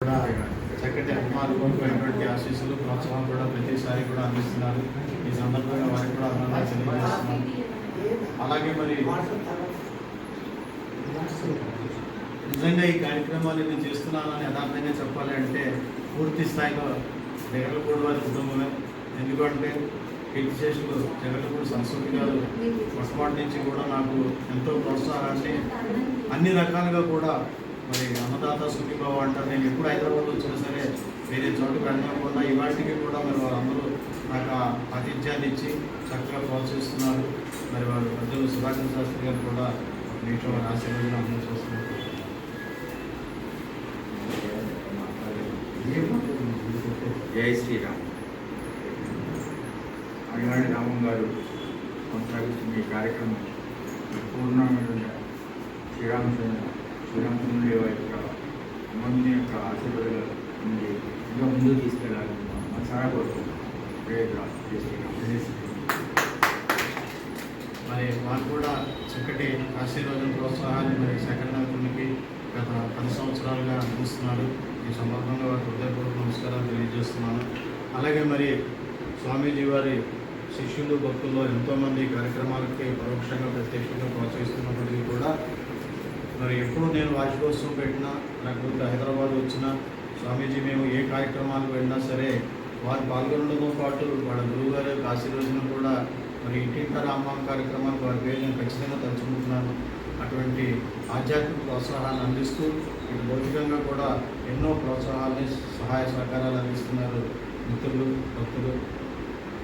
కూడా చక్కటి అభిమానులైనటువంటి ఆశీస్సులు ప్రోత్సాహం కూడా ప్రతిసారి కూడా అందిస్తున్నారు. ఈ సందర్భంగా వారికి కూడా అభినందనలు తెలియజేస్తున్నాను. అలాగే మరి నిజంగా ఈ కార్యక్రమాలు నేను చేస్తున్నానని యథార్థంగా చెప్పాలి అంటే పూర్తి స్థాయిలో జగన్పూడి వారి కుటుంబమే. ఎందుకంటే కీర్తిశేషులు జగన్పూడి సంస్కృతి గారు మొట్టమొదటి నుంచి కూడా నాకు ఎంతో ప్రోత్సాహాన్ని అన్ని రకాలుగా కూడా మరి అన్నదాత సుఖీభావ అంటారు. నేను ఎప్పుడు హైదరాబాద్ వచ్చినా సరే వేరే చోటుకు వెళ్ళకుండా ఇవాటికి కూడా మరి వారందరూ నాకు ఆతిథ్యాన్ని ఇచ్చి చక్కగా ప్రోత్సహిస్తున్నారు. మరి వారు పెద్దలు సుధాకర్ శాస్త్రి గారు కూడా నీటిలో వారి ఆశీర్వాదం అమలు చేస్తున్నారు. జై శ్రీరామ్. అడిగాడి రామం గారు కొనసాగిస్తున్న ఈ కార్యక్రమం పూర్ణమైనటువంటి శ్రీరామచంద్రుడి యొక్క అమ్మని యొక్క ఆశీర్వాదాల నుండి ఇంకా ముందుకు తీసుకెళ్ళాలని చాలా కోరుకుంటున్నాం. మరి వారు కూడా చక్కటి ఆశీర్వాదం ప్రోత్సాహాన్ని మరి సేకరణకి గత 10 సంవత్సరాలుగా అందిస్తున్నారు. ఈ సందర్భంగా వారికి హృదయపూర్వక నమస్కారాలు తెలియజేస్తున్నాను. అలాగే మరి స్వామీజీ వారి శిష్యులు భక్తుల్లో ఎంతోమంది కార్యక్రమాలకి పరోక్షంగా ప్రత్యక్షంగా ప్రోత్సహిస్తున్నప్పటికీ కూడా మరి ఎప్పుడు నేను వార్షికోత్సవం పెట్టినా లేకపోతే హైదరాబాద్ వచ్చినా స్వామీజీ మేము ఏ కార్యక్రమాలకు వెళ్ళినా సరే వారు పాల్గొనడంతో పాటు వాళ్ళ గురువుగారి యొక్క ఆశీర్వచనం కూడా మరి ఇంటింట రామం కార్యక్రమానికి వారి పేరు నేను ఖచ్చితంగా తలుచుకుంటున్నాను. అటువంటి ఆధ్యాత్మిక ప్రోత్సాహాన్ని అందిస్తూ ఇటు భౌతికంగా కూడా ఎన్నో ప్రోత్సాహాలని సహాయ సహకారాలు అందిస్తున్నారు మిత్రులు భక్తులు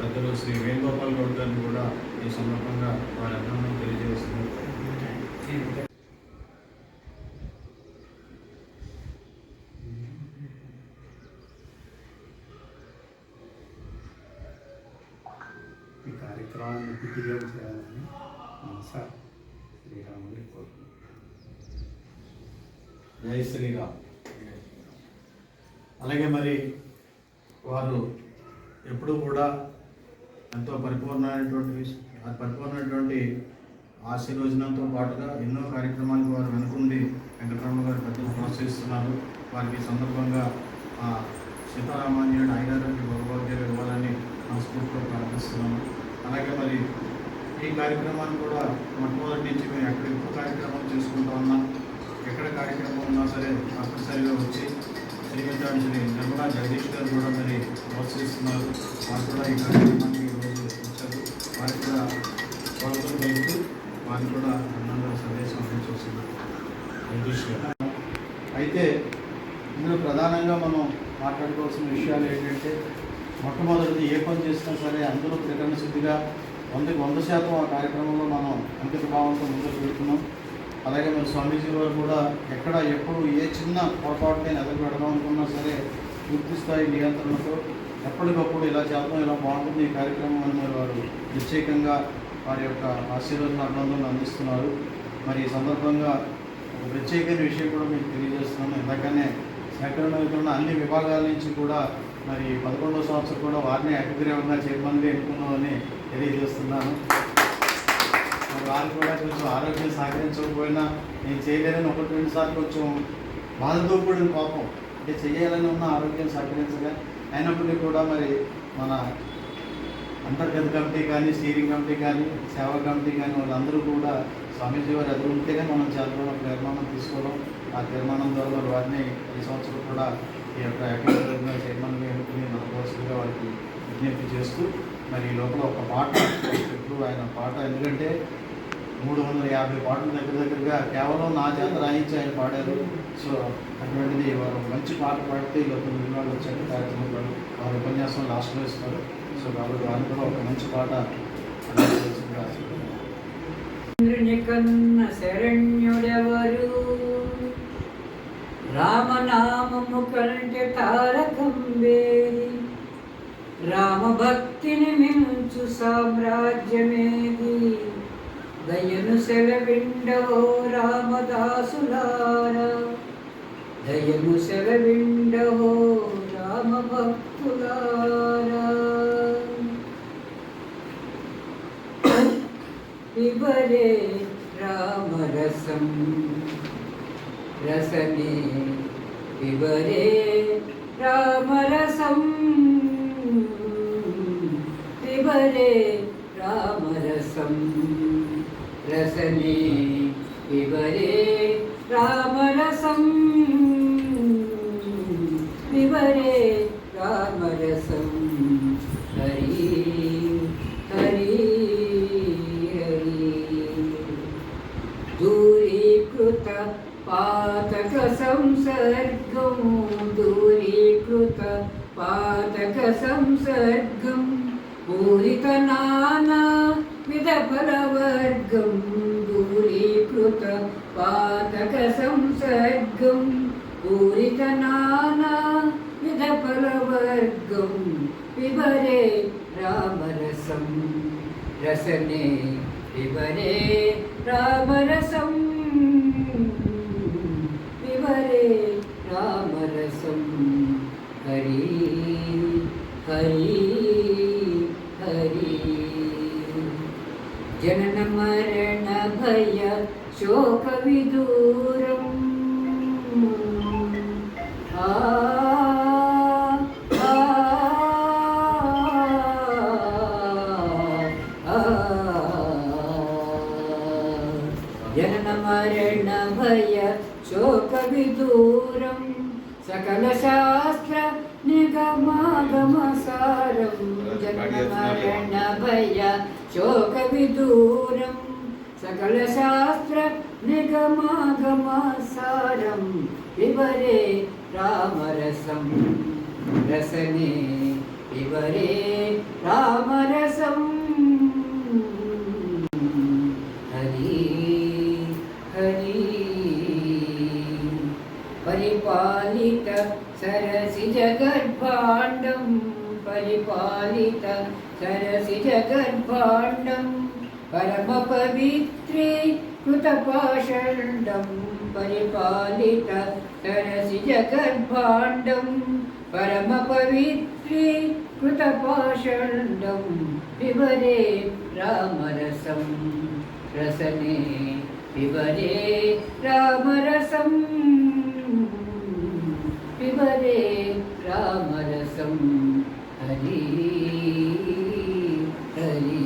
పెద్దలు శ్రీ వేణుగోపాల్ గౌడ్ గారిని కూడా ఈ సందర్భంగా వారి అభినందనలు తెలియజేస్తున్నారు. ఈ కార్యక్రమాన్ని దిగ్విజయం చేయాలని మనసా శ్రీరాముని కోరుకుంటున్నాను. జై శ్రీరామ్. అలాగే మరి వారు ఎప్పుడూ కూడా ఎంతో పరిపూర్ణమైనటువంటి ఆశీర్వచనంతో పాటుగా ఎన్నో కార్యక్రమాలకు వారు వెనుకుండి వెంకటరమణ గారు పెద్దలు ప్రోత్సహిస్తున్నారు. వారికి సందర్భంగా సీతారామాన్యుడు ఐదారోగ్య భగవద్గీత ఇవ్వాలని మనస్ఫూర్తిగా ప్రార్థిస్తున్నాము. అలాగే మరి ఈ కార్యక్రమాన్ని కూడా మొట్టమొదటి నుంచి మేము ఎక్కడ ఎక్కువ కార్యక్రమం చేసుకుంటూ ఉన్నాం. ఎక్కడ కార్యక్రమం ఉన్నా సరే తప్పనిసరిగా వచ్చి శ్రీమతి శ్రీ నిర్మలా జగదీష్ గారు కూడా మరి ప్రోత్సహిస్తున్నారు. వారు కూడా ఈ కార్యక్రమానికి ఈరోజు వచ్చారు. వారికి కూడా స్వాగతం పలుకుతూ వారికి కూడా అన్నంగా సందేశం అందించవస్తున్నారు. జగదీష్ గారు అయితే ఇందులో ప్రధానంగా మనం మాట్లాడుకోవాల్సిన విషయాలు ఏంటంటే మొట్టమొదటిది ఏ పని చేసినా సరే అందరూ త్రికరణ శుద్ధిగా 100% ఆ కార్యక్రమంలో మనం అంకిత భావంతో ముందుకు వెళ్తున్నాం. అలాగే మరి స్వామీజీ వారు కూడా ఎక్కడ ఎప్పుడు ఏ చిన్న పొరపాటుని ఎదురు పెడదాం అనుకున్నా సరే పూర్తి స్థాయి నియంత్రణతో ఎప్పటికప్పుడు ఇలా చేద్దాం ఇలా బాగుంటుంది ఈ కార్యక్రమం అని మరి వారు ప్రత్యేకంగా వారి యొక్క ఆశీర్వాదం అభినందనలు అందిస్తున్నారు. మరి ఈ సందర్భంగా ఒక ప్రత్యేకమైన విషయం కూడా మీకు తెలియజేస్తున్నాను. ఇందాకనే సేకరణ వితరణ అన్ని విభాగాల నుంచి కూడా మరి 11వ సంవత్సరం కూడా వారిని ఏకగ్రీవంగా చైర్మన్గా ఎన్నుకున్నామని తెలియజేస్తున్నాను. వారు కూడా కొంచెం ఆరోగ్యం సహకరించకపోయినా నేను చేయలేదని 1-2 సార్లు కొంచెం బాధతో కూడిన కోపం అంటే చేయాలని ఉన్న ఆరోగ్యం సహకరించగా అయినప్పటికీ కూడా మరి మన అంతర్గత కమిటీ కానీ స్టీరింగ్ కమిటీ కానీ సేవా కమిటీ కానీ వాళ్ళందరూ కూడా స్వామీజీ వారు ఎదురు ఉంటేనే మనం చేద్దాం ఒక తీర్మానం తీసుకోవడం. ఆ తీర్మానం ద్వారా మరి వారిని ఈ సంవత్సరం కూడా ఈ యొక్క ఏకగ్రీవంగా చైర్మన్గా ఎన్నుకుని మనకోసంగా వారికి విజ్ఞప్తి చేస్తూ మరి ఈ లోపల ఒక పాట ఇప్పుడు ఆయన పాట ఎందుకంటే 350 పాటలు దగ్గరగా కేవలం నా చేత రాయించి ఆయన పాడారు. సో అటువంటిది వారు మంచి పాట పాడితే ఈ లోపల నిర్మాణాలు వచ్చాక కార్యక్రమం వారి ఉపన్యాసం లాస్ట్లో ఇస్తారు. సో కాబట్టి వారిని కూడా ఒక మంచి పాట కన్న శరణ్యుడెవరు రామనామము కంటే తారకం వేది రామభక్తిని మించు సామ్రాజ్యమేది దయను సెలవిండవో రామదాసులారా దయను సెలవిండవో రామభక్తులారా వివరే రామరసం రసనే పిబరే రామరసం పిబరే రామరసం రసనే పిబరే రామరసం పిబరే రామరసం హరి హరి హరి దూరీకృత పాతక సంసర్గం దూరీకృత పాతక సంసర్గం పూరిత నానా విధ ఫలవర్గం దూరీకృత పాతక సంసర్గం పూరిత నానా విధ ఫలవర్గం పిబరే రామరసం రసనే పిబరే రామరసం పిబరే రామరసం హరి హరి హరి జనన మరణ భయ శోక విదూరం జనన మరణ భయ శోక విదూరం సకల శాస్త్ర నిగమాగమ సారం జనన మరణ భయ శోక విదూరం సకల శాస్త్ర నిగమాగమ సారం పిబరే రామరసం రసనే పిబరే రామరసం హరి హరి పరిపాలిత సరసి జగద్భాండం పరిపాలిత సరసి జగద్భాండం పరమ పవిత్రే కృతపాషండం పరిపాలిత సరసి జగద్భాండం పరమ పవిత్రే కృతపాషండం పిబరే రామరసం రసనే పిబరే రామరసం పిబరే రామరసం హరి హరి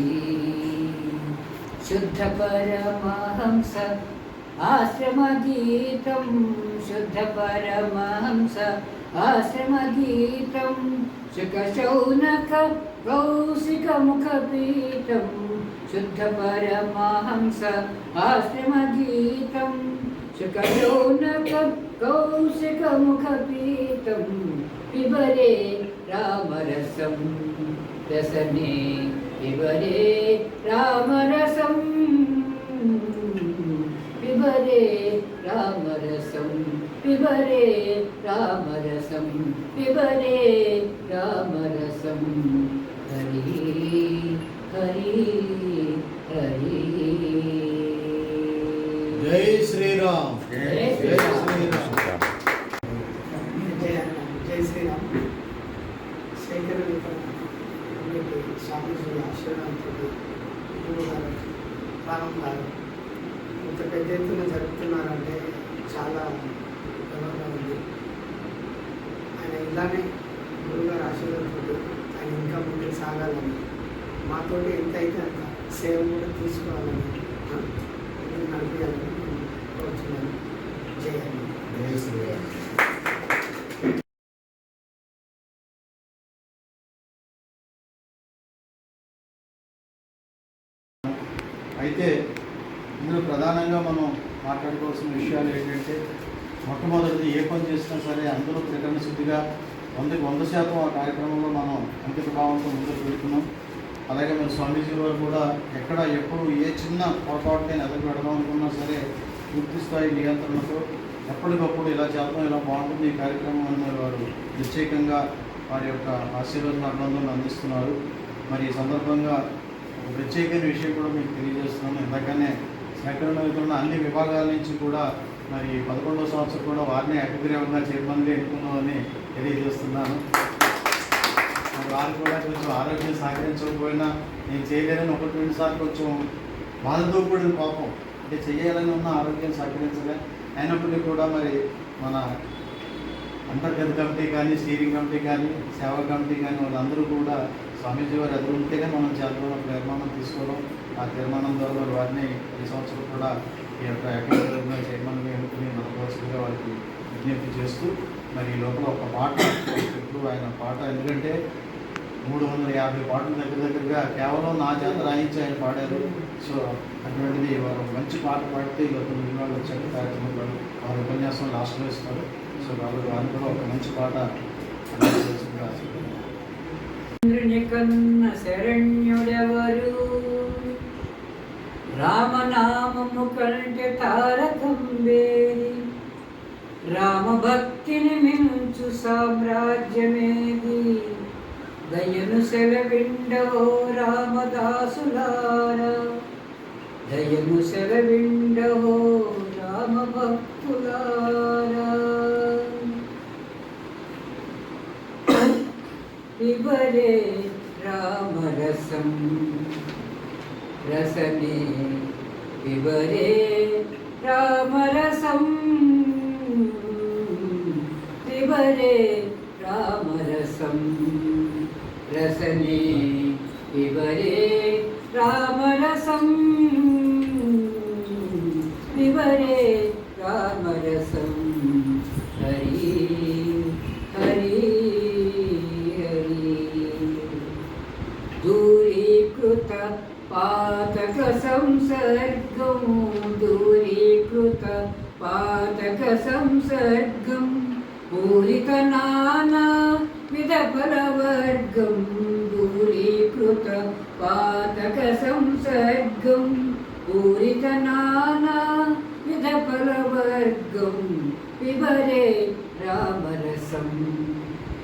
శుద్ధ పరమహంస ఆశ్రమగీతం శుద్ధ పరమహంస ఆశ్రమగీతం శుకశౌనక కౌశిక ముఖపీఠం శుద్ధ పరమహంస ఆశ్రమగీతం శుకశౌనక కౌశిక ముఖపీఠం పిబరే రామరసం రసనే పిబరే రామరసం పిబరే రామరసం పిబరే రామరసం పిబరే రామరసం హరి హరి హరి జై శ్రీరామ్ జై జై శ్రీరామ్ జై శ్రీరామ్ శేఖర స్వామీజీ ఆశీర్వాదంతో గురువుగారు ప్రారంభాలు ఇంత పెద్ద ఎత్తున జరుపుతున్నారంటే చాలా గర్వంగా ఉంది. ఆయన ఇలానే గురువుగారు ఆశీర్వాదంతో ఆయన ఇంకా ముందుకు సాగాలని మాతోటి ఎంత అయితే అంత సేవ కూడా తీసుకోవాలని నడిపించాలని కోరుతున్నాను. జై హింద్. జై శ్రీరామ్. అయితే ఇందులో ప్రధానంగా మనం మాట్లాడుకోవాల్సిన విషయాలు ఏంటంటే మొట్టమొదటిది ఏ పని చేసినా సరే అందరూ ప్రకటన శుద్ధిగా 100% ఆ కార్యక్రమంలో మనం అంకిత భావంతో ముందుకు వెళ్తున్నాం. అలాగే మన స్వామీజీ వారు కూడా ఎక్కడ ఎప్పుడు ఏ చిన్న పొరపాటుని ఎదురు పెడదాం అనుకున్నా సరే పూర్తి స్థాయి నియంత్రణతో ఎప్పటికప్పుడు ఇలా చేద్దాం, ఇలా బాగుంటుంది ఈ కార్యక్రమం అని వారు ప్రత్యేకంగా వారి యొక్క ఆశీర్వాద అభినందనలు అందిస్తున్నారు. మరి ఈ సందర్భంగా ఒక ప్రత్యేకమైన విషయం కూడా మీకు తెలియజేస్తున్నాను. ఇందాకనే సేకరణ విధులున్న అన్ని విభాగాల నుంచి కూడా మరి 11వ సంవత్సరం కూడా వారిని ఏకగ్రీవంగా చైర్మన్గా ఎన్నుకున్నామని తెలియజేస్తున్నాను. వారు కూడా కొంచెం ఆరోగ్యం సహకరించకపోయినా నేను చేయలేదని 1-2 సార్లు కొంచెం బాధతో కూడిన పాపం, అంటే చేయాలని ఉన్న ఆరోగ్యం సహకరించలే. అయినప్పటికీ కూడా మరి మన అంతర్గత కమిటీ కానీ, స్టీరింగ్ కమిటీ కానీ, సేవా కమిటీ కానీ వాళ్ళందరూ కూడా స్వామీజీ వారు ఎదురుంటేనే మనం చేద్దాం ఒక తీర్మానం తీసుకోవడం. ఆ తీర్మానం ద్వారా వారిని ఈ సంవత్సరం కూడా ఈ యొక్క అకాడమీ చైర్మన్గా ఎన్నుకుని మనకోసంగా వారికి విజ్ఞప్తి చేస్తూ మరి ఈ లోపల ఒక పాట ఇప్పుడు ఆయన పాట, ఎందుకంటే 350 పాటలు దగ్గరగా కేవలం నా చేత రాయించి ఆయన పాడారు. సో అటువంటిది వారు మంచి పాట పాడితే ఈ లోపల మిగిలిన వాళ్ళు వచ్చాక కార్యక్రమంలో వారి ఉపన్యాసం లాస్ట్లో ఇస్తారు. సో కాబట్టి వారిని కూడా ఒక మంచి పాట కన్న శరణ్యుడెవరు, రామనామము కంటే తారకం వేది, రామభక్తిని మించు సామ్రాజ్యమేది, దయను సెలవిండవో రామదాసులారా, దయను సెలవిండవో రామభక్తులారా. పిబరే రామరసం రసనే, పిబరే రామరసం, పిబరే రామరసం రసనే, పిబరే రామరసం, పిబరే రామరసం. హరి హరి दूरीकृत पातक संसर्गं, दूरीकृत पातक संसर्गं, पूरित नाना विध फलवर्गं, दूरीकृत पातक संसर्गं, पूरित नाना विध फलवर्गं, पिबरे रामरसं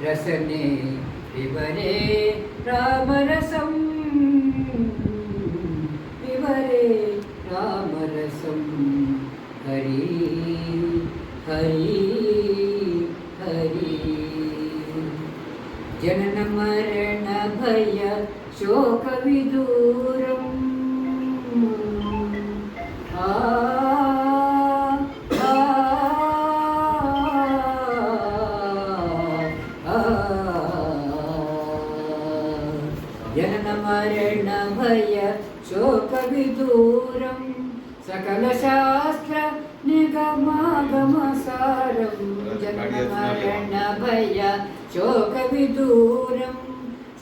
रसने, पिबरे रामरसं, पिबरे रामरसं. हरि हरि हरि. जनन मरण भय शोक विदूरम्, जनन मरण भय शोक विदूरं, सकल शास्त्र निगमागम सारं, जनन मरण भय शोक विदूरं,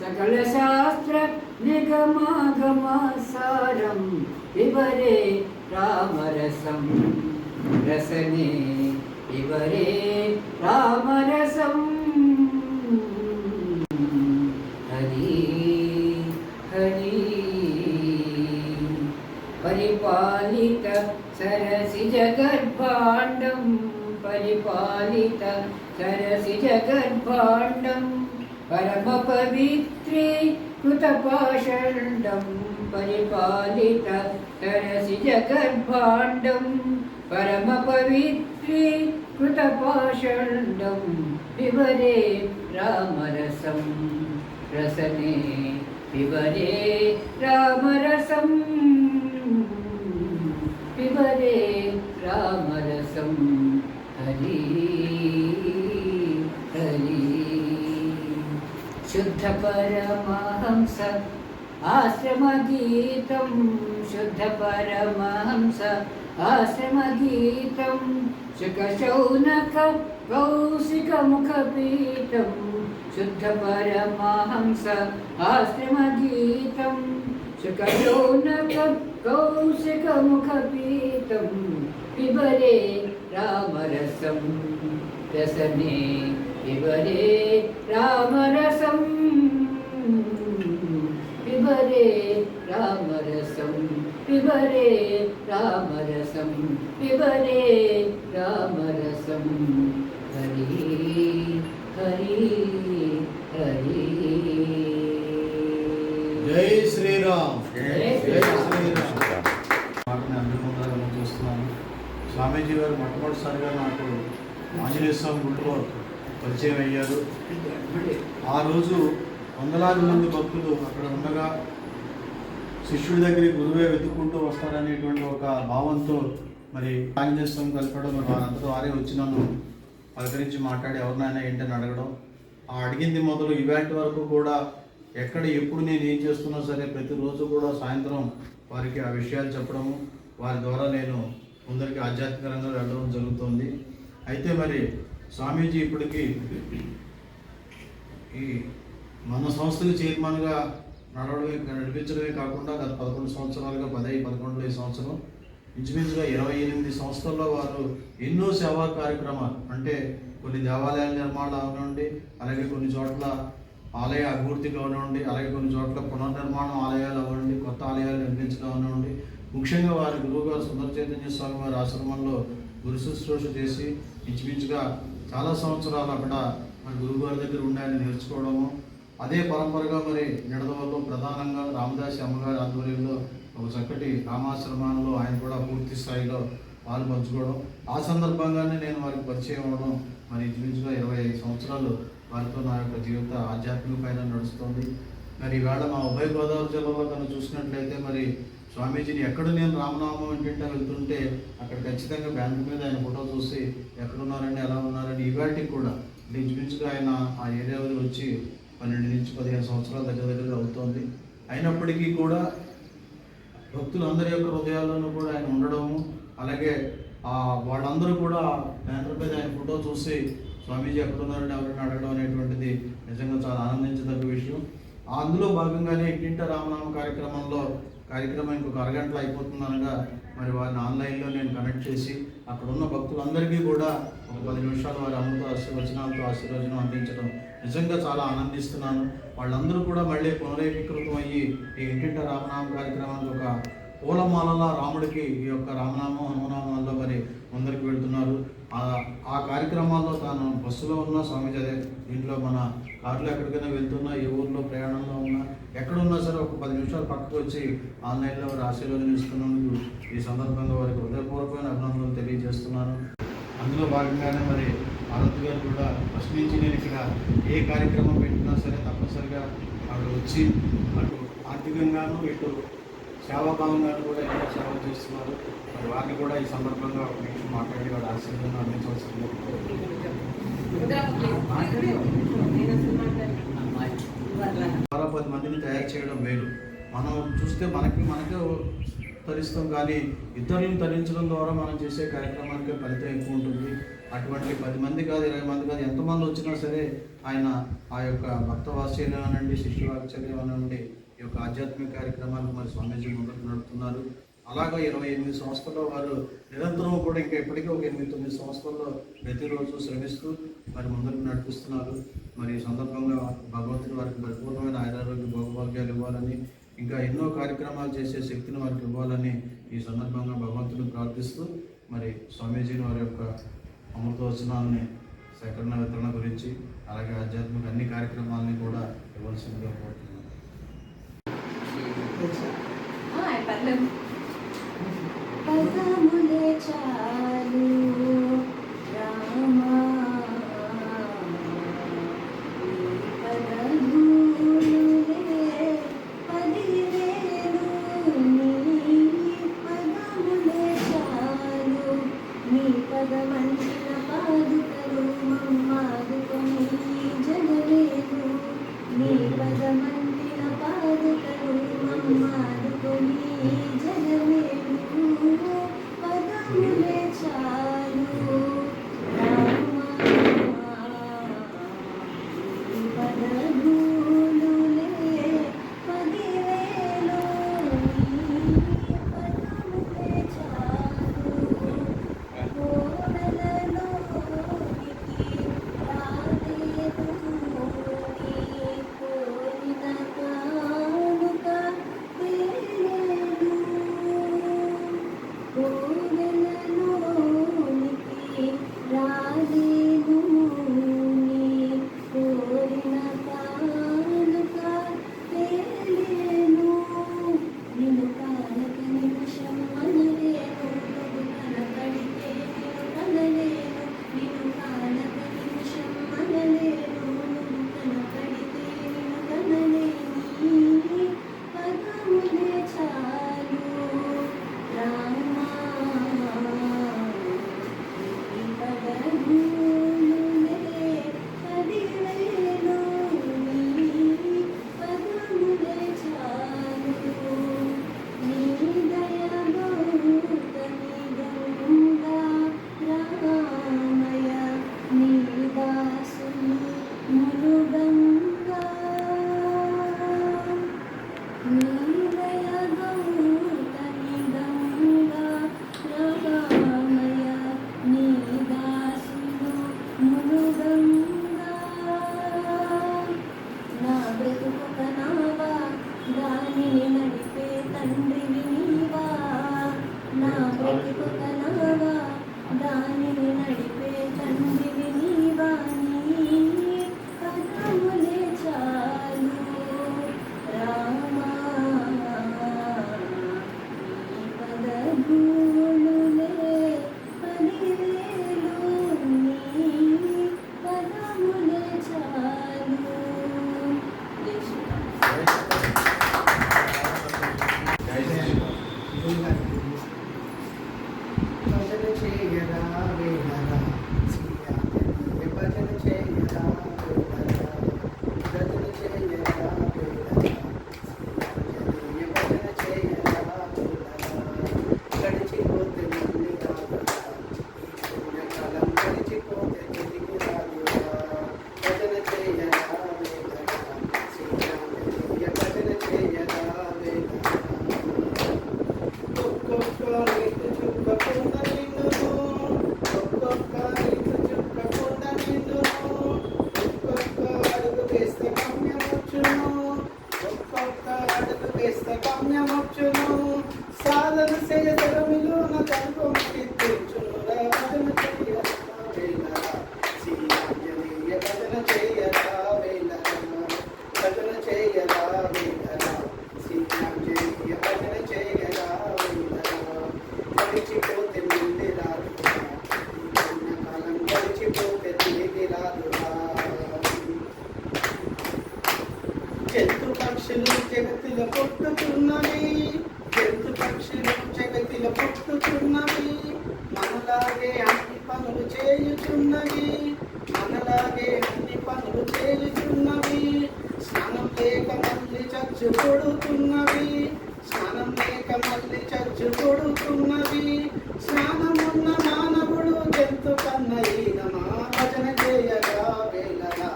सकल शास्त्र निगमागम सारं, पिबरे रामरसं रसने, पिबरे रामरसं. हरि हरि. परिपालित सरसिज गर्भाण्डं, परिपालित सरसिज गर्भाण्डं, परम पवित्रे कृतपाषण्डं, परिपालित सरसिज गर्भाण्डं, परम पवित्रे कृतपाषण्डं, पिबरे रामरसं रसने, पिबरे रामरसं, पिबरे रामरसं. हरि हरि. शुद्ध परमहंस आश्रमगीतं, शुद्ध परमहंस आश्रमगीतं, शुकशौनक कौशिकमुखपीठं, शुद्ध परमहंस आश्रमगीतं, शुकशौनक कौशिकमुखपीठं, पिबरे रामरसं रसने, पिबरे रामरसं, पिबरे रामरसं, पिबरे रामरसं, पिबरे रामरसं. हरि हरि हरि. జై శ్రీరామ్. జై శ్రీరామ్. వాటిని అందుకుంటారని చూస్తున్నాను. స్వామీజీ గారు మొట్టమొదటిసారిగా నాకు ఆంజనేయ స్వామి గుడిలో పరిచయం అయ్యారు. ఆ రోజు వందలాది మంది భక్తులు అక్కడ ఉండగా శిష్యుడి దగ్గరికి గురువే వెతుక్కుంటూ వస్తారనేటువంటి ఒక భావంతో మరి ఆంజనేయ స్వామి కలపడం వారందరూ వారే వచ్చి నన్ను పలకరించి మాట్లాడి ఎవరినైనా ఏంటని అడగడం, ఆ అడిగింది మొదలు ఇవాటి వరకు కూడా ఎక్కడ ఎప్పుడు నేను ఏం చేస్తున్నా సరే ప్రతిరోజు కూడా సాయంత్రం వారికి ఆ విషయాలు చెప్పడము, వారి ద్వారా నేను ముందరికి ఆధ్యాత్మికంగా వెళ్ళడం జరుగుతుంది. అయితే మరి స్వామీజీ ఇప్పటికీ ఈ మన సంస్థలు చైర్మన్గా నడిపించడమే కాకుండా గత 11 సంవత్సరాలుగా 11 సంవత్సరం ఇంచుమించుగా 28 సంస్థల్లో వారు ఎన్నో సేవా కార్యక్రమాలు, అంటే కొన్ని దేవాలయాల నిర్మాణాలు అవనివ్వండి, అలాగే కొన్ని చోట్ల ఆలయ అభివృద్ధి కానివ్వండి, అలాగే కొన్ని చోట్ల పునర్నిర్మాణం ఆలయాలు అవ్వండి, కొత్త ఆలయాలు నిర్మించడం అవనివ్వండి, ముఖ్యంగా వారి గురువుగారు సుందర చైతన్య స్వామి వారి ఆశ్రమంలో గురు శుశ్రూష చేసి ఇంచుమించుగా చాలా సంవత్సరాలు అక్కడ మన గురువుగారి దగ్గర ఉండి ఆయన నేర్చుకోవడము, అదే పరంపరగా మరి నిడదవల్లో ప్రధానంగా రామదాసి అమ్మగారి ఆధ్వర్యంలో ఒక చక్కటి రామాశ్రమంలో ఆయన కూడా పూర్తి స్థాయిలో పాలు పంచుకోవడం, ఆ సందర్భంగానే నేను వారికి పరిచయం అవ్వడం, మరి ఇంచుమించుగా 25 సంవత్సరాలు వారితో నా యొక్క జీవిత ఆధ్యాత్మిక పైన నడుస్తుంది. మరి ఈవేళ మా ఉభయ గోదావరి జిల్లాలో కనుక చూసినట్లయితే మరి స్వామీజీని ఎక్కడ నేను రామనామం వింటుంటే వెళ్తుంటే అక్కడ ఖచ్చితంగా బ్యానర్ మీద ఆయన ఫోటో చూసి ఎక్కడున్నారండి, ఎలా ఉన్నారండి, ఇవాటికి కూడా ఇంచుమించుగా ఆయన ఆ ఏరియాలో వచ్చి 12 నుంచి 15 సంవత్సరాల దగ్గర అవుతోంది. అయినప్పటికీ కూడా భక్తులందరి యొక్క హృదయాల్లోనూ కూడా ఆయన ఉండడము, అలాగే వాళ్ళందరూ కూడా బ్యానర్ మీద ఆయన ఫోటో చూసి స్వామీజీ ఎక్కడున్నారని ఎవరైనా అడగడం అనేటువంటిది నిజంగా చాలా ఆనందించదగ్గ విషయం. అందులో భాగంగానే ఇంటింట రామనామ కార్యక్రమం ఇంకొక అరగంటలో అయిపోతుంది అనగా మరి వారిని ఆన్లైన్లో నేను కనెక్ట్ చేసి అక్కడ ఉన్న భక్తులందరికీ కూడా ఒక 10 నిమిషాలు వారి అమృత ఆశీర్వచనాలతో ఆశీర్వచనం అందించడం నిజంగా చాలా ఆనందిస్తున్నాను. వాళ్ళందరూ కూడా మళ్ళీ పునరేకీకృతం అయ్యి ఈ ఇంటింట రామనామ కార్యక్రమానికి ఒక పూలమాలలా రాముడికి ఈ యొక్క రామనామం హనుమనామాల్లో మరి ముందరికి వెళ్తున్నారు. ఆ కార్యక్రమాల్లో తాను బస్సులో ఉన్న స్వామీజీ, అదే దీంట్లో మన కారులో ఎక్కడికైనా వెళ్తున్నా, ఏ ఊర్లో ప్రయాణంలో ఉన్నా, ఎక్కడున్నా సరే ఒక 10 నిమిషాలు పక్కకు వచ్చి ఆన్లైన్లో వారి ఆశీర్వాదం ఇస్తున్నందుకు ఈ సందర్భంగా వారికి హృదయపూర్వకమైన అభినందనలు తెలియజేస్తున్నాను. అందులో భాగంగానే మరి ఆనంద్ గారు కూడా ఫస్ట్ నుంచి నేను ఇక్కడ ఏ కార్యక్రమం పెట్టినా సరే తప్పనిసరిగా ఆవిడ వచ్చి అటు ఆర్థికంగాను ఇటు సేవాభావంగాను కూడా ఎన్నో సేవలు చేస్తున్నారు. మరి వారిని కూడా ఈ సందర్భంగా ఒక నిమిషం మాట్లాడి వారి ఆశీర్వాదం అందించవలసింది. చాలా 10 మందిని తయారు చేయడం వేరు. మనం చూస్తే మనకే తరిస్తాం, కానీ ఇతరులను తరించడం ద్వారా మనం చేసే కార్యక్రమానికి ఫలితం ఎక్కువ ఉంటుంది. అటువంటి 10 మంది కాదు, 20 మంది కాదు, ఎంతమంది వచ్చినా సరే ఆయన ఆ యొక్క భక్త వాత్సల్యం అనండి, శిష్య వాత్సల్యం అనండి, ఈ యొక్క ఆధ్యాత్మిక కార్యక్రమాలకు మరి స్వామీజీ ముందుకు నడుపుతున్నారు. అలాగా 28 సంవత్సరాల్లో వారు నిరంతరం కూడా ఇంకా ఇప్పటికీ ఒక 8-9 సంవత్సరాల్లో ప్రతిరోజు శ్రమిస్తూ మరి ముందుకు నడిపిస్తున్నారు. మరి ఈ సందర్భంగా భగవంతుడు వారికి పరిపూర్ణమైన ఆయురారోగ్య భోగభాగ్యాలు ఇవ్వాలని, ఇంకా ఎన్నో కార్యక్రమాలు చేసే శక్తిని వారికి ఇవ్వాలని ఈ సందర్భంగా భగవంతుడు ప్రార్థిస్తూ మరి స్వామీజీని వారి యొక్క అమృతవచనాలని సేకరణ వితరణ గురించి, అలాగే ఆధ్యాత్మిక అన్ని కార్యక్రమాలని కూడా ఇవ్వాల్సిందిగా కోరుతున్నాను. పదములే చాలు రామా, పదములే 10,000 నీ పదములే చాలు, నీ పదమంచిన పాదుకలు మమ్మాదుకొని జగలేను, నీ పదమంచిన పాదుకలు మమ్మాదుకొని జగలేను, పదములే చాలు. భజన చేయరా వేలరా శ్రీరామయ్య భజన చేయరా వేలరా ఒక్కొక్క రైతు చుక్కకుండా నిండును ఒక్కొక్క రైతు చుక్కకుండా నిండును ఒక్కొక్క అడుగు వేస్తే గమ్యమొచ్చును ఒక్కొక్క అడుగు వేస్తే గమ్యమొచ్చును సాధన చేయతరమిలోన తనుకొమటి తెచ్చునురా భజన చేయరా వేలరా శ్రీరాంజనేయ భజన చేయరా వేలరా భజన చేయరా వేలరా శ్రీరాంజనేయ భజన చేయరా వేలరా గడిచిపోతే మళ్ళీ రాదురా ఈ పుణ్యకాలం గడిచిపోతే తిరిగి రాదురా జంతు పక్షులు జగతిలో పుట్టుతున్నవి జంతు పక్షులు జగతిలో పుట్టుతున్నవి మనలాగే అన్ని పనులు చేయుచున్నవి మనలాగే అన్ని పనులు చేయుచున్నవి స్నానం లేక మళ్ళీ చచ్చు కొడుతున్నవి స్నానం లేక మళ్ళీ చచ్చు కొడుతున్నవి స్నానమున్న మానవుడు జంతు కన్న ఈనమా భజన చేయగా వేలరా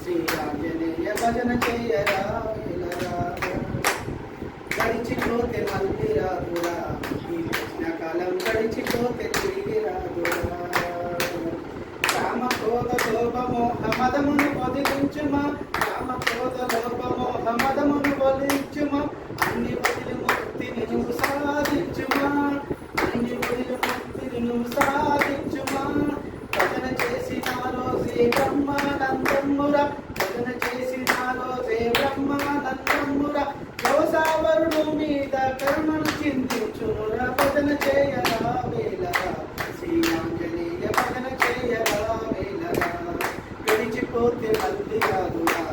శ్రీరాంజనేయ భజన చేయరా వేలరా గడిచిపోతే మళ్ళీ రాదురా ఈ కృష్ణకాలం గడిచిపోతే తిరిగి రాదురా కామ క్రోధ లోభ మోహ మదమును వదిలించుమా కామ క్రోధ లోభ మోహ మదమును వదిలించుమా అన్ని వదిలి ముక్తిని నువ్వు సాధించుమా అన్ని వదిలి ముక్తిని నువ్వు సాధించుమా భజన చేసిన రోజే బ్రహ్మానందమురా భజన చేసిన రోజే బ్రహ్మానందమురా గోసావరుడు మీద కర్మను చింతించునురా భజన చేయరా వేలరా శ్రీరాంజనేయ భజన చేయరా వేలరా గడిచిపోతే మళ్ళీ రాదురా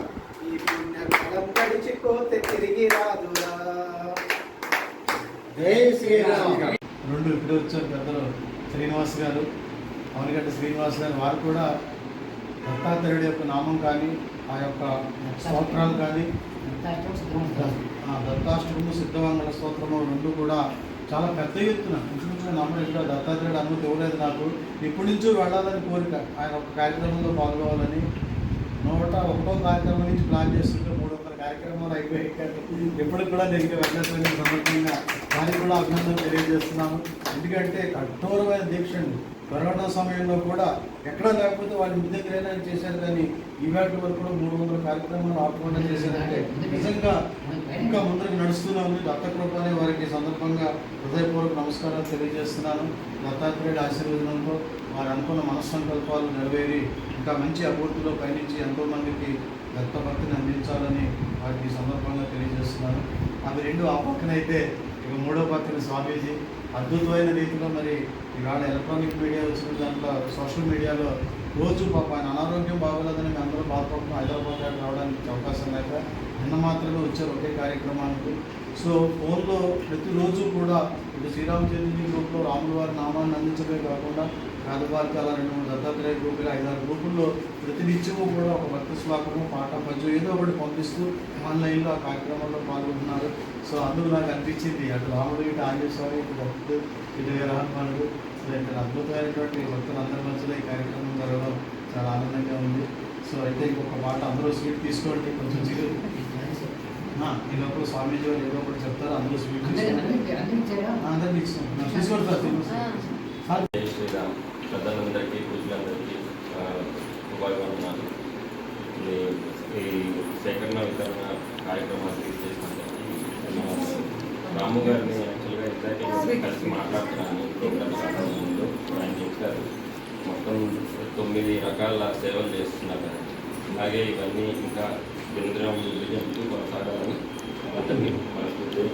ఈ పుణ్యకాలం గడిచిపోతే తిరిగి రాదురా జై శ్రీరామ్. రెండు ఇప్పుడు వచ్చారు పెద్దలు శ్రీనివాస్ గారు, అవనిగడ్డ శ్రీనివాస్ గారు. వారు కూడా దత్తాత్రేయుడి యొక్క నామం కానీ ఆ యొక్క స్తోత్రాలు కానీ దత్తాష్టకము సిద్ధమంగళ స్తోత్రము రెండు కూడా చాలా పెద్ద ఎత్తున ఇంచుమించుగా నమ్మడం ఇక్కడ దత్తాత్రేయుడు అనుమతి ఇవ్వలేదు నాకు. ఇప్పటి నుంచో వెళ్ళాలని కోరిక, ఆయన ఒక కార్యక్రమంలో పాల్గొవాలని. 101వ కార్యక్రమం నుంచి ప్లాన్ చేస్తుంటే 300 కార్యక్రమాలు అయిపోయాయి. ఎప్పటికి కూడా నేను వెళ్ళినటువంటి సందర్భంగా దానికి కూడా అభినందనలు తెలియజేస్తున్నాము. ఎందుకంటే కఠోరమైన దీక్ష అండి. కరోనా సమయంలో కూడా ఎక్కడ లేకపోతే వాళ్ళ ఇంటి దగ్గరైనా చేశారు, కానీ ఈవేళ వరకు కూడా 300 కార్యక్రమాలు ఆపకుండా చేశారంటే నిజంగా ఇంకా ముందుకు నడుస్తూనే ఉంది. దత్తకృప అనే వారికి ఈ సందర్భంగా హృదయపూర్వక నమస్కారాలు తెలియజేస్తున్నాను. దత్తాత్రేయుడి ఆశీర్వదనంతో వారు అనుకున్న మనస్సంకల్పాలు నెరవేరి ఇంకా మంచి అభివృద్ధిలో పయనించి ఎంతోమందికి దత్తభక్తిని అందించాలని వారికి ఈ సందర్భంగా తెలియజేస్తున్నాను. అవి రెండు ఆ పక్కనైతే ఇక మూడో పక్కన స్వామీజీ అద్భుతమైన రీతిలో మరి ఇవాళ ఎలక్ట్రానిక్ మీడియా వచ్చిన దాంట్లో సోషల్ మీడియాలో రోజు పాప ఆయన అనారోగ్యం బాగోలేదని మేము అందరూ బాధపడుతున్నాం. హైదరాబాద్ దాకా రావడానికి అవకాశం లేక నిన్న మాత్రమే వచ్చారు ఒకే కార్యక్రమానికి. సో ఫోన్లో ప్రతిరోజు కూడా ఇప్పుడు శ్రీరామ చైతన్య గ్రూప్లో రాముల వారి నామాన్ని అందించడమే కాకుండా పేదవారికి అలా 2-3 దత్తాత్రేయ గ్రూపులు 5-6 గ్రూపుల్లో ప్రతినిత్యము కూడా ఒక భక్తి శ్లోకము పాట పద్యం ఏదో ఒకటి పంపిస్తూ ఆన్లైన్లో ఆ కార్యక్రమంలో పాల్గొంటున్నారు. సో అందుకు నాకు అనిపించింది అటు రాముడు ఇటు ఆంజనేయ స్వామి ఇటు భక్తుడు ఇటు వీరహనుమానుడు. సో ఇక్కడ అద్భుతమైనటువంటి భక్తులందరి మధ్యలో ఈ కార్యక్రమం జరగడం చాలా ఆనందంగా ఉంది. సో అయితే ఇంకొక పాట అందరూ స్వీట్ తీసుకోండి, కొంచెం చిరు ఈ లోపల స్వామీజీ వాళ్ళు ఏదో ఒకటి చెప్తారు, అందరూ స్వీట్ తీసుకోండి. అందరికీ తీసుకోండి సార్. జై శ్రీరామ్. పెద్దలందరికీ పూజలందరికీ శుభాభివందనాలు. ఈ సేకరణ వితరణ కార్యక్రమానికి చేసినందుకు ధన్యవాదాలు. రాము గారిని యాక్చువల్గా ఇందాక కలిసి మాట్లాడుతున్నాను ప్రోగ్రామ్ స్టార్ట్ ముందు. ఆయన చెప్పారు మొత్తం 9 రకాల సేవలు చేస్తున్నారు. అలాగే ఇవన్నీ ఇంకా దినదినం విజయంతో కొనసాగాలని అందరినీ మనస్ఫూర్తిగా